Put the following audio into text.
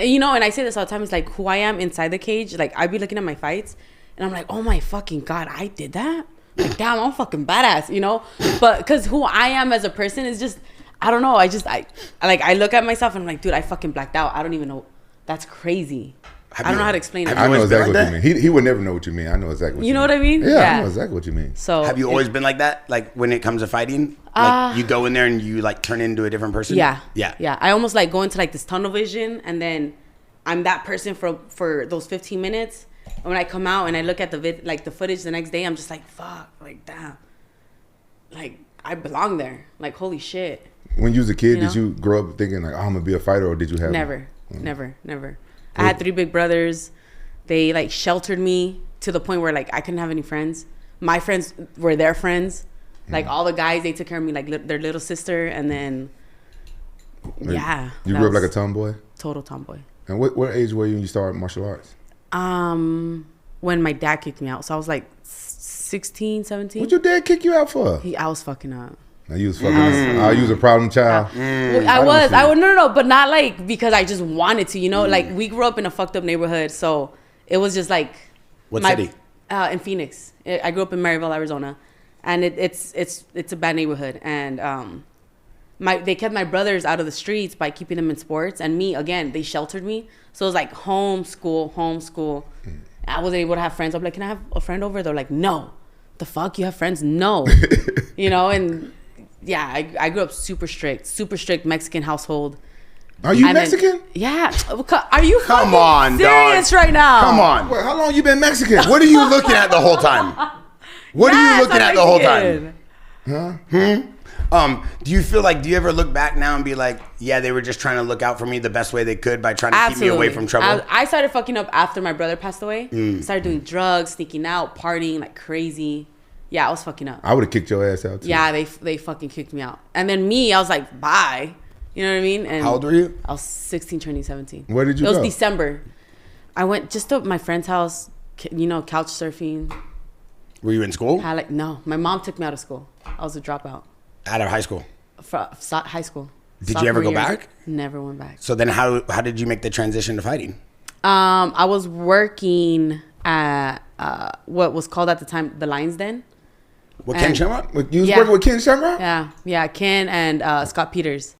you know, and I say this all the time. It's like who I am inside the cage. Like I'd be looking at my fights, and I'm like, oh my fucking God, I did that. Like damn, I'm fucking badass, you know. But because who I am as a person is just, I don't know. I look at myself and I'm like, dude, I fucking blacked out. I don't even know. That's crazy. I don't know how to explain it. I know exactly what you mean. He would never know what you mean. I know exactly what you mean. You know what I mean? Yeah, I know exactly what you mean. So have you always been like that? Like when it comes to fighting? Like you go in there and you like turn into a different person? Yeah. I almost like go into like this tunnel vision, and then I'm that person for those 15 minutes. And when I come out and I look at the footage the next day, I'm just like, fuck, like damn. Like I belong there. Like holy shit. When you was a kid, did you grow up thinking like, oh, I'm gonna be a fighter, or did you have never. I had 3 big brothers. They like sheltered me to the point where like I couldn't have any friends. My friends were their friends. Like all the guys, they took care of me like their little sister. And then, yeah. You grew up like a tomboy? Total tomboy. And what age were you when you started martial arts? When my dad kicked me out. So I was like 16, 17. What'd your dad kick you out for? I was fucking up. You was fucking up. You was a problem child. Well, I was. No, but not like because I just wanted to, you know? Like we grew up in a fucked up neighborhood. So it was just like. What city? In Phoenix. I grew up in Maryville, Arizona. And it's a bad neighborhood. And they kept my brothers out of the streets by keeping them in sports. And me, again, they sheltered me. So it was like homeschool. I wasn't able to have friends. I'm like, can I have a friend over? They're like, no. The fuck? You have friends? No. You know, and yeah, I grew up super strict Mexican household. Are you Mexican? Yeah. Are you Come on, serious dog. right now? Come on. Wait, how long you been Mexican? What are you looking at the whole time? What are you looking at the whole time? Huh? Do you ever look back now and be like, yeah, they were just trying to look out for me the best way they could by trying to keep me away from trouble? I started fucking up after my brother passed away. Started doing drugs, sneaking out, partying like crazy. Yeah, I was fucking up. I would have kicked your ass out too. Yeah, they fucking kicked me out. And then me, I was like, bye. You know what I mean? And how old were you? I was 16, turning 17. Where did you go? It was December. I went just to my friend's house, you know, couch surfing. Were you in school? No, my mom took me out of school. I was a dropout. Out of high school? High school. Did you ever go back? Never went back. So then how did you make the transition to fighting? I was working at what was called at the time the Lion's Den. With Ken Shamrock? You was working with Ken Shamrock? Yeah, Ken and Scott Peters.